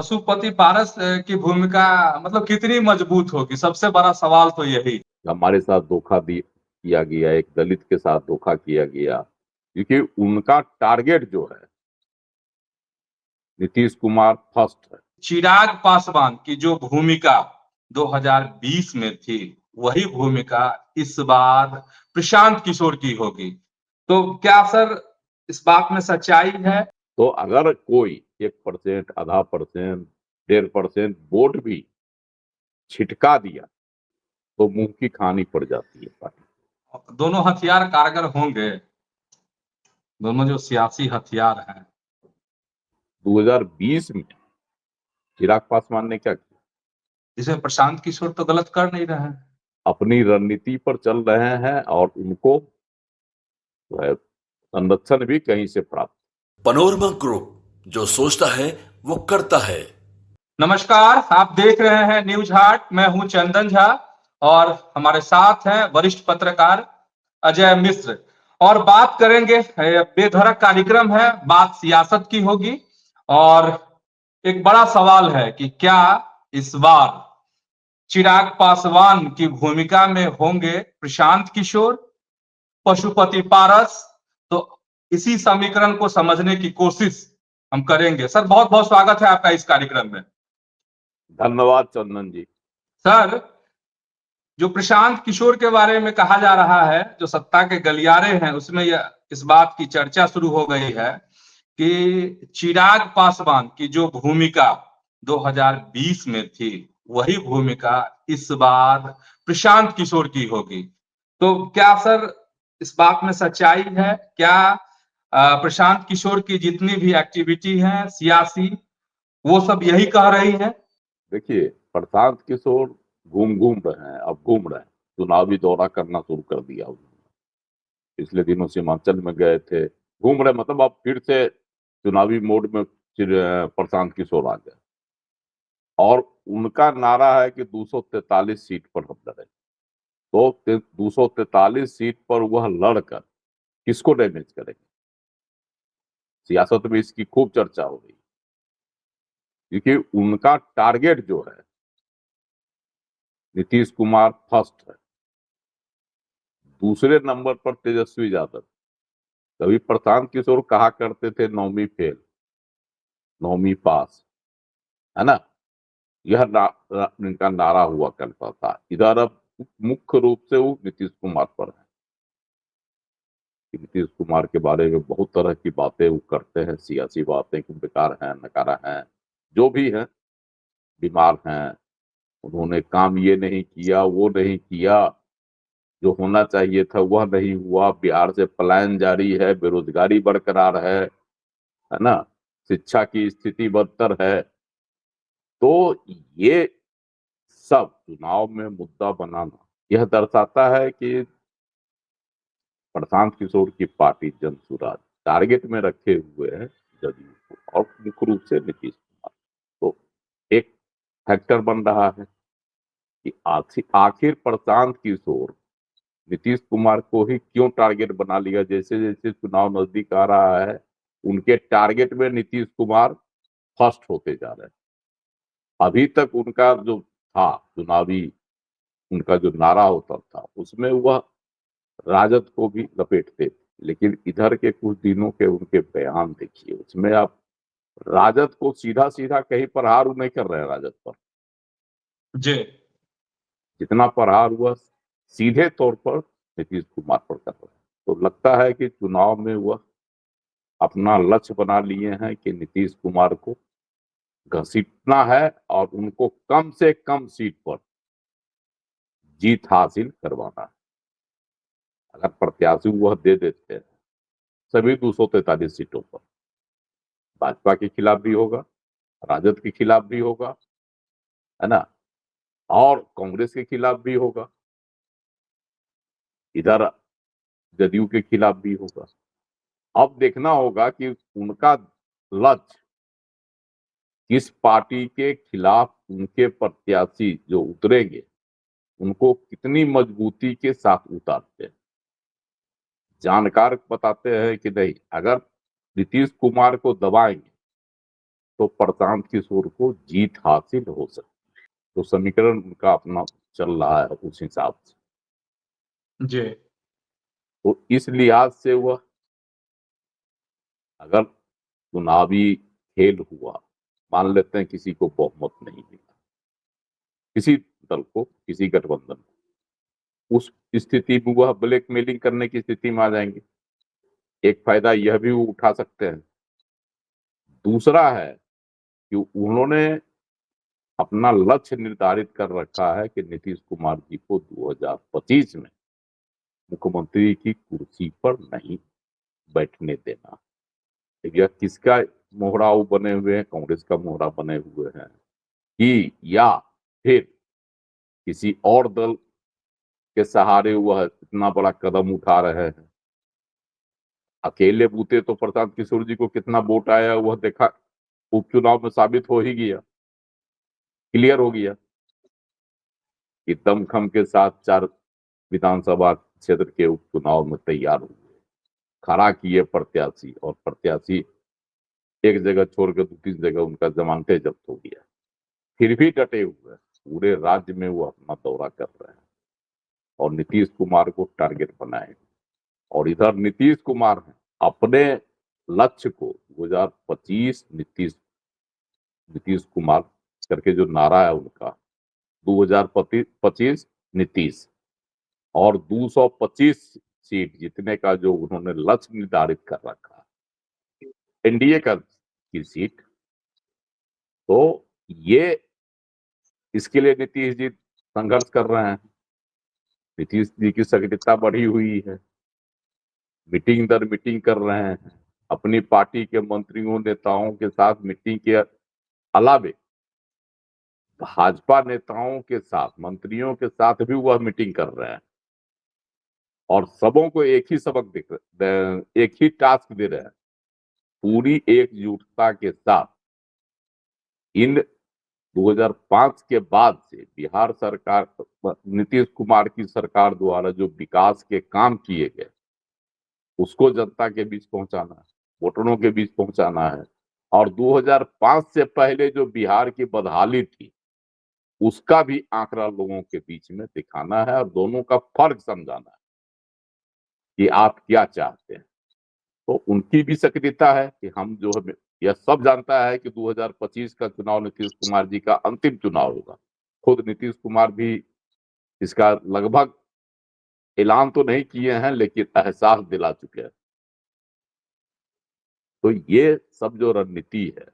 पशुपति पारस की भूमिका मतलब कितनी मजबूत होगी? सबसे बड़ा सवाल तो यही। हमारे साथ किया गया, एक दलित के साथ धोखा किया गया, क्योंकि उनका टारगेट जो है नीतीश कुमार फर्स्ट है। चिराग पासवान की जो भूमिका 2020 में थी, वही भूमिका इस बार प्रशांत किशोर की होगी। तो क्या सर इस बात में सच्चाई है? तो अगर कोई 1%, आधा परसेंट, 1.5% वोट भी छिटका दिया तो मुंह की खानी पड़ जाती है पार्टी। दोनों हथियार कारगर होंगे, दोनों जो सियासी हथियार हैं। 2020 में चिराग पासवान ने क्या किया? इसमें प्रशांत किशोर तो गलत कर नहीं रहे हैं। अपनी रणनीति पर चल रहे हैं और उनको जो है संरक्षण भी कहीं से प्राप्त। पनोरमा ग्रुप, जो सोचता है वो करता है। नमस्कार, आप देख रहे हैं न्यूज हाट। मैं हूं चंदन झा और हमारे साथ हैं वरिष्ठ पत्रकार अजय मिश्र। और बात करेंगे, बेधड़क कार्यक्रम है, बात सियासत की होगी। और एक बड़ा सवाल है कि क्या इस बार चिराग पासवान की भूमिका में होंगे प्रशांत किशोर, पशुपति पारस? तो इसी समीकरण को समझने की कोशिश हम करेंगे। सर, बहुत बहुत स्वागत है आपका इस कार्यक्रम में। धन्यवाद चंदन जी। सर, जो प्रशांत किशोर के बारे में कहा जा रहा है, जो सत्ता के गलियारे हैं, उसमें इस बात की चर्चा शुरू हो गई है कि चिराग पासवान की जो भूमिका 2020 में थी, वही भूमिका इस बार प्रशांत किशोर की होगी। तो क्या सर इस बात में सच्चाई है? क्या प्रशांत किशोर की जितनी भी एक्टिविटी है सियासी, वो सब यही कह रही है? देखिए, प्रशांत किशोर घूम घूम रहे हैं, अब घूम रहे हैं, चुनावी दौरा करना शुरू कर दिया उन्होंने। पिछले दिनों सीमांचल में गए थे, घूम रहे, मतलब अब फिर से चुनावी मोड में प्रशांत किशोर आ गए। और उनका नारा है कि 243 सीट पर हम लड़े। तो 243 सीट पर वह लड़कर किसको डैमेज करेंगे? सियासत में इसकी खूब चर्चा हो रही है, क्योंकि उनका टारगेट जो है नीतीश कुमार फर्स्ट है, दूसरे नंबर पर तेजस्वी यादव। कभी प्रशांत किशोर कहा करते थे 9वीं फेल, 9वीं पास, है ना? यह इनका नारा हुआ करता था। इधर अब मुख्य रूप से वो नीतीश कुमार पर है। नीतीश कुमार के बारे में बहुत तरह की बातें वो करते हैं, सियासी बातें कि बेकार हैं, नकारा हैं, जो भी है, बीमार हैं, उन्होंने काम ये नहीं किया, वो नहीं किया, जो होना चाहिए था वह नहीं हुआ, बिहार से पलायन जारी है, बेरोजगारी बरकरार है ना, शिक्षा की स्थिति बदतर है। तो ये सब चुनाव में मुद्दा बनाना यह दर्शाता है कि प्रशांत किशोर की पार्टी जन सुराज टारगेट में रखे हुए है जदयू को, और मुख्य रूप से नीतीश कुमार। तो एक फैक्टर बन रहा है कि आखिर प्रशांत किशोर नीतीश कुमार को ही क्यों टारगेट बना लिया। जैसे जैसे चुनाव नजदीक आ रहा है, उनके टारगेट में नीतीश कुमार फर्स्ट होते जा रहे हैं। अभी तक उनका जो था चुनावी, उनका जो नारा होता था, उसमें वह राजद को भी लपेटते थे। लेकिन इधर के कुछ दिनों के उनके बयान देखिए, उसमें आप राजद को सीधा सीधा कहीं प्रहार नहीं कर रहे हैं राजद पर। जी। जितना प्रहार हुआ सीधे तौर पर नीतीश कुमार पर कर रहे हैं। तो लगता है कि चुनाव में वह अपना लक्ष्य बना लिए हैं कि नीतीश कुमार को घसीटना है और उनको कम से कम सीट पर जीत हासिल करवाना है। अगर प्रत्याशी वह दे देते हैं सभी 243 सीटों पर, भाजपा के खिलाफ भी होगा, राजद के खिलाफ भी होगा, है ना, और कांग्रेस के खिलाफ भी होगा, इधर जदयू के खिलाफ भी होगा। अब देखना होगा कि उनका लक्ष्य किस पार्टी के खिलाफ उनके प्रत्याशी जो उतरेंगे उनको कितनी मजबूती के साथ उतारते हैं। जानकार बताते हैं कि नहीं, अगर नीतीश कुमार को दबाएंगे तो प्रशांत किशोर को जीत हासिल हो सकती है। तो समीकरण उनका अपना चल रहा है उस हिसाब से। जी। तो इस लिहाज से वह अगर चुनावी खेल हुआ, मान लेते हैं किसी को बहुमत नहीं मिला, किसी दल को, किसी गठबंधन को, उस स्थिति में वह ब्लैकमेलिंग करने की स्थिति में आ जाएंगे। एक फायदा यह भी वो उठा सकते हैं। दूसरा है कि उन्होंने अपना लक्ष्य निर्धारित कर रखा है कि नीतीश कुमार जी को 2025 में मुख्यमंत्री की कुर्सी पर नहीं बैठने देना। यह किसका मोहरा बने हुए हैं? कांग्रेस का मोहरा बने हुए हैं कि या फिर किसी और दल के सहारे वह इतना बड़ा कदम उठा रहे हैं। अकेले बूते तो प्रशांत किशोर जी को कितना वोट आया वह देखा, उपचुनाव में साबित हो ही गया, क्लियर हो गया कि दमखम के साथ 4 विधानसभा क्षेत्र के उपचुनाव में तैयार हुए, खड़ा किए प्रत्याशी, और प्रत्याशी एक जगह छोड़ के 2-3 जगह उनका जमानते जब्त हो गया, फिर भी डटे हुए पूरे राज्य में वो अपना दौरा कर रहे हैं और नीतीश कुमार को टारगेट बनाए। और इधर नीतीश कुमार है अपने लक्ष्य को 2025 नीतीश कुमार करके जो नारा है उनका 2025 नीतीश, और 225 सीट जीतने का जो उन्होंने लक्ष्य निर्धारित कर रखा एनडीए की सीट, तो ये इसके लिए नीतीश जी संघर्ष कर रहे हैं। नीतीश जी की सक्रियता बढ़ी हुई है, मीटिंग दर मीटिंग कर रहे हैं, अपनी पार्टी के मंत्रियों नेताओं के साथ मीटिंग के अलावे भाजपा नेताओं के साथ, मंत्रियों के साथ भी वह मीटिंग कर रहे हैं और सबों को एक ही सबक एक ही टास्क दे रहे हैं, पूरी एकजुटता के साथ इन 2005 के बाद से बिहार सरकार, नीतीश कुमार की सरकार द्वारा जो विकास के काम किए गए उसको जनता के बीच पहुंचाना है, वोटरों के बीच पहुंचाना है। और 2005 से पहले जो बिहार की बदहाली थी उसका भी आंकड़ा लोगों के बीच में दिखाना है और दोनों का फर्क समझाना है कि आप क्या चाहते हैं। तो उनकी भी सक्रियता है कि हम जो है, यह सब जानता है कि 2025 का चुनाव नीतीश कुमार जी का अंतिम चुनाव होगा। खुद नीतीश कुमार भी इसका लगभग ऐलान तो नहीं किए हैं लेकिन एहसास दिला चुके हैं। तो ये सब जो रणनीति है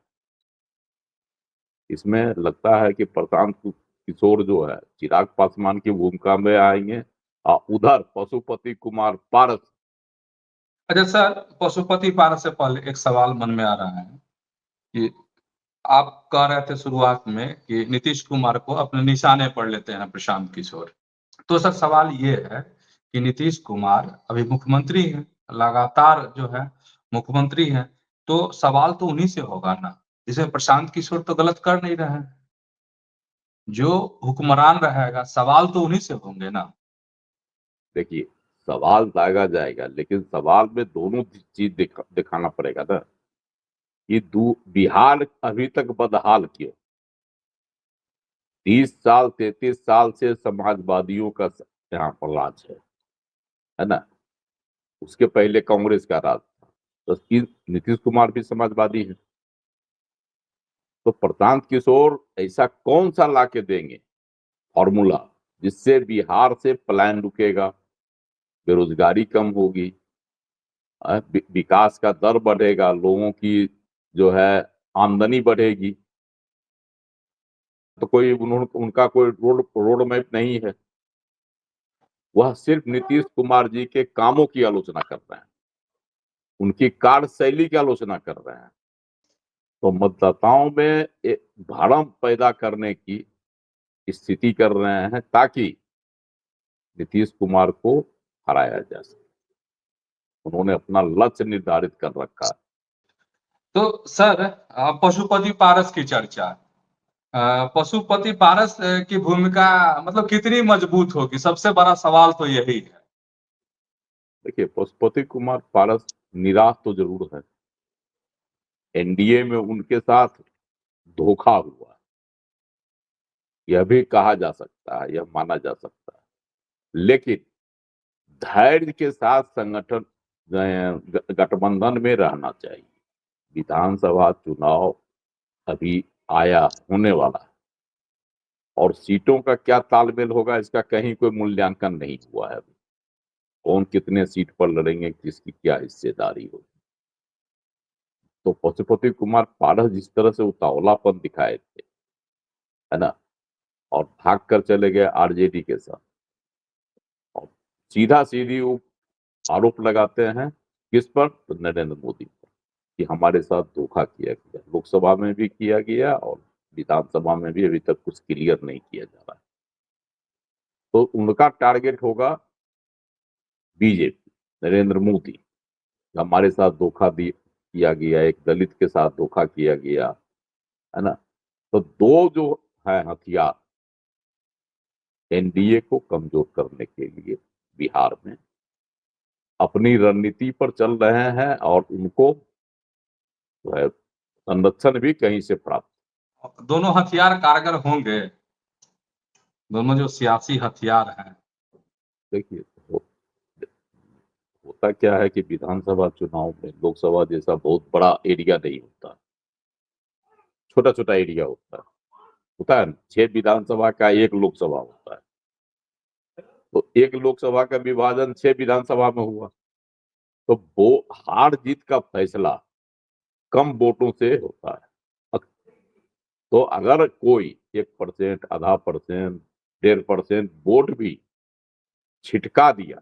इसमें लगता है कि प्रशांत किशोर जो है चिराग पासवान की भूमिका में आएंगे और उधर पशुपति कुमार पारस। अच्छा सर, पशुपति पारस से पहले एक सवाल मन में आ रहा है कि आप कह रहे थे शुरुआत में कि नीतीश कुमार को अपने निशाने पर लेते हैं प्रशांत किशोर। तो सर सवाल ये है कि नीतीश कुमार अभी मुख्यमंत्री हैं, लगातार जो है मुख्यमंत्री हैं, तो सवाल तो उन्हीं से होगा ना, जिसे प्रशांत किशोर तो गलत कर नहीं रहे हैं। जो हुक्मरान रहेगा सवाल तो उन्हीं से होंगे ना। देखिए, सवाल दागा जाएगा लेकिन सवाल में दोनों चीज दिखाना पड़ेगा ना। ये बिहार अभी तक बदहाल क्यों? 30 साल 33 साल से समाजवादियों का यहाँ पर राज है ना। उसके पहले कांग्रेस का राज था, तो नीतीश कुमार भी समाजवादी है। तो प्रशांत किशोर ऐसा कौन सा ला के देंगे फॉर्मूला जिससे बिहार से पलायन रुकेगा, बेरोजगारी कम होगी, विकास का दर बढ़ेगा, लोगों की जो है आमदनी बढ़ेगी। तो कोई उनका कोई रोड मैप नहीं है। वह सिर्फ नीतीश कुमार जी के कामों की आलोचना कर रहे हैं, उनकी कार्यशैली की आलोचना कर रहे हैं। तो मतदाताओं में एक भ्रम पैदा करने की स्थिति कर रहे हैं ताकि नीतीश कुमार को हराया जा सके। उन्होंने अपना लक्ष्य निर्धारित कर रखा है। तो सर पशुपति पारस की चर्चा, पशुपति पारस की भूमिका मतलब कितनी मजबूत होगी, सबसे बड़ा सवाल तो यही है। देखिए, पशुपति कुमार पारस निराश तो जरूर है। एनडीए में उनके साथ धोखा हुआ है, यह भी कहा जा सकता है, यह माना जा सकता है। लेकिन धैर्य के साथ संगठन गठबंधन में रहना चाहिए। विधानसभा चुनाव अभी आया, होने वाला है, और सीटों का क्या तालमेल होगा इसका कहीं कोई मूल्यांकन नहीं हुआ है अभी। कौन कितने सीट पर लड़ेंगे, किसकी क्या हिस्सेदारी होगी। तो पशुपति कुमार पारस जिस तरह से उतावलापन दिखाए थे, है ना, और भाग कर चले गए आरजेडी के साथ, और सीधा सीधी वो आरोप लगाते हैं किस पर? तो नरेंद्र मोदी पर, कि हमारे साथ धोखा किया गया। लोकसभा में भी किया गया और विधानसभा में भी अभी तक कुछ क्लियर नहीं किया जा रहा है। तो उनका टारगेट होगा बीजेपी, नरेंद्र मोदी। हमारे साथ धोखा किया गया, एक दलित के साथ धोखा किया गया, है ना। तो दो जो है हथियार एनडीए को कमजोर करने के लिए बिहार में अपनी रणनीति पर चल रहे हैं, और उनको जो है संरक्षण भी कहीं से प्राप्त। दोनों हथियार कारगर होंगे, दोनों जो सियासी हथियार हैं। देखिए होता क्या है कि विधानसभा चुनाव में लोकसभा जैसा बहुत बड़ा एरिया नहीं होता, छोटा छोटा एरिया होता है। 6 विधानसभा का एक लोकसभा होता है, तो एक लोकसभा का विभाजन 6 विधानसभा में हुआ, तो वो हार जीत का फैसला कम वोटों से होता है। तो अगर कोई 1%, आधा परसेंट, 1.5% वोट भी छिटका दिया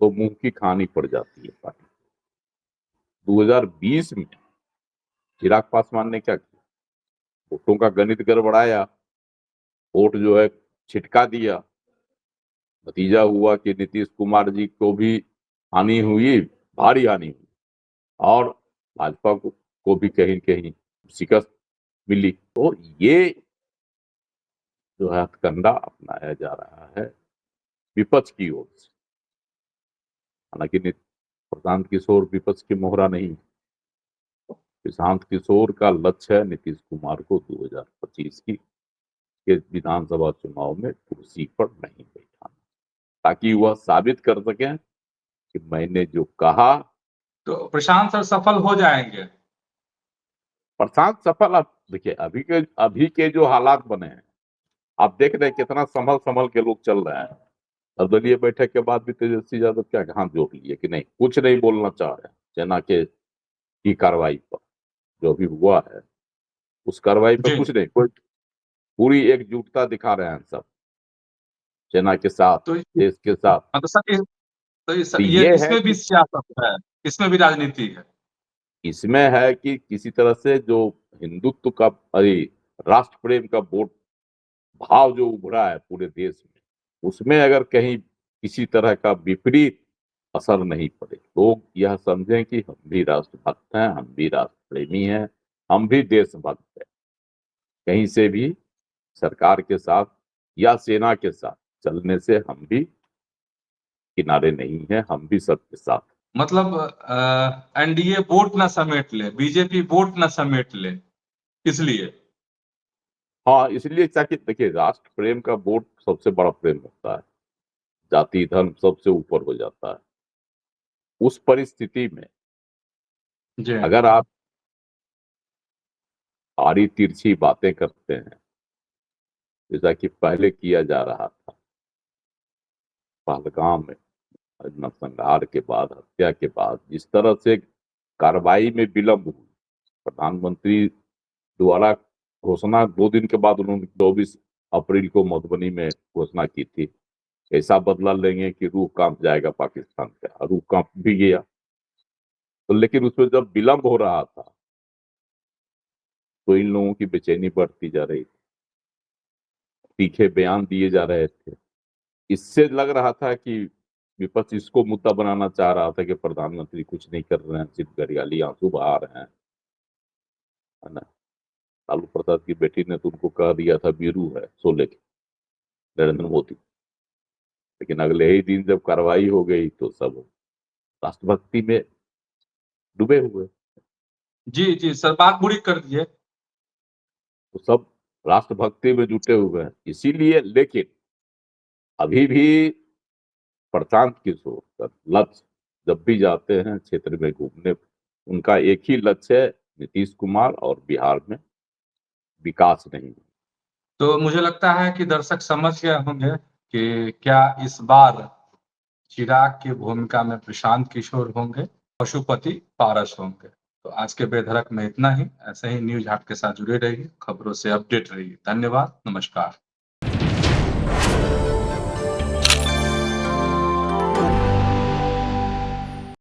तो मुंह की खानी पड़ जाती है पार्टी। 2020 में चिराग पासवान ने क्या किया? वोटों का गणित गड़बड़ाया, वोट जो है छिटका दिया। नतीजा हुआ कि नीतीश कुमार जी को भी हानि हुई, भारी हानि हुई, और भाजपा को भी कहीं कहीं शिकस्त मिली। तो ये जो है हथकंडा अपनाया जा रहा है विपक्ष की ओर से। हालांकि प्रशांत किशोर विपक्ष की मोहरा नहीं, प्रशांत किशोर का लक्ष्य है नीतीश कुमार को 2025 की के विधानसभा चुनाव में कुर्सी पर नहीं बैठाना, ताकि वह साबित कर सकें कि मैंने जो कहा। तो प्रशांत सर सफल हो जाएंगे? प्रशांत सफल, अब देखिए अभी के जो हालात बने हैं, आप देख रहे हैं कितना संभल संभल के लोग चल रहे हैं। सर्वदलीय बैठक के बाद भी तेजस्वी यादव क्या हाथ जोड़ लिए कि नहीं, कुछ नहीं बोलना चाह रहे सेना के की कार्रवाई पर। जो भी हुआ है उस कार्रवाई पर जी। कुछ नहीं, कोई पूरी एकजुटता दिखा रहे हैं सब, सेना के साथ, तो देश के साथ। मतलब सर तो ये ये है इसमें भी कि सियासत है, इसमें भी राजनीति है। इसमें है कि किसी तरह से जो हिंदुत्व का, अरे राष्ट्र प्रेम का वोट भाव जो उभरा है पूरे देश में, उसमें अगर कहीं किसी तरह का विपरीत असर नहीं पड़े, लोग यह समझें कि हम भी राष्ट्रभक्त हैं, हम भी राष्ट्र प्रेमी हैं, हम भी देशभक्त हैं, कहीं से भी सरकार के साथ या सेना के साथ चलने से हम भी किनारे नहीं है, हम भी सबके साथ। मतलब एनडीए वोट ना समेट ले, बीजेपी वोट ना समेट ले, इसलिए। हाँ, इसलिए ताकि देखिए राष्ट्र प्रेम का वोट सबसे बड़ा प्रेम होता है, जाति धर्म सबसे ऊपर हो जाता है। उस परिस्थिति में जी। अगर आप आड़ी तिरछी बातें करते हैं, जैसा कि पहले किया जा रहा था, पहलगाम में नरसंहार के बाद, हत्या के बाद जिस तरह से कार्रवाई में विलंब हुई, प्रधानमंत्री द्वारा घोषणा 2 दिन के बाद उन्होंने 24 अप्रैल को मधुबनी में घोषणा की थी, ऐसा बदला लेंगे कि रूह कांप जाएगा पाकिस्तान का, रूह कांप भी गया। तो लेकिन उसमें जब विलंब हो रहा था तो इन लोगों की बेचैनी बढ़ती जा रही थी, तीखे बयान दिए जा रहे थे। इससे लग रहा था कि विपक्ष इसको मुद्दा बनाना चाह रहा था कि प्रधानमंत्री कुछ नहीं कर रहे हैं, सिर्फ गरियाली आंसू बहा रहे हैं, है ना। लालू प्रसाद की बेटी ने तो उनको कह दिया था बीरू है सोले की, नरेंद्र मोदी। लेकिन अगले ही दिन जब कार्रवाई हो गई तो सब राष्ट्रभक्ति में डूबे हुए। जी जी सर, बात पूरी कर दिए। तो सब राष्ट्रभक्ति में जुटे हुए हैं। इसीलिए लेकिन अभी भी प्रशांत किशोर का लक्ष्य, जब भी जाते हैं क्षेत्र में घूमने, उनका एक ही लक्ष्य है, नीतीश कुमार और बिहार में विकास नहीं। तो मुझे लगता है कि दर्शक समझ गए होंगे कि क्या इस बार चिराग की भूमिका में प्रशांत किशोर होंगे, पशुपति पारस होंगे। तो आज के बेधड़क में इतना ही। ऐसे ही न्यूज हाट के साथ जुड़े रहिए, खबरों से अपडेट रहिए। धन्यवाद, नमस्कार।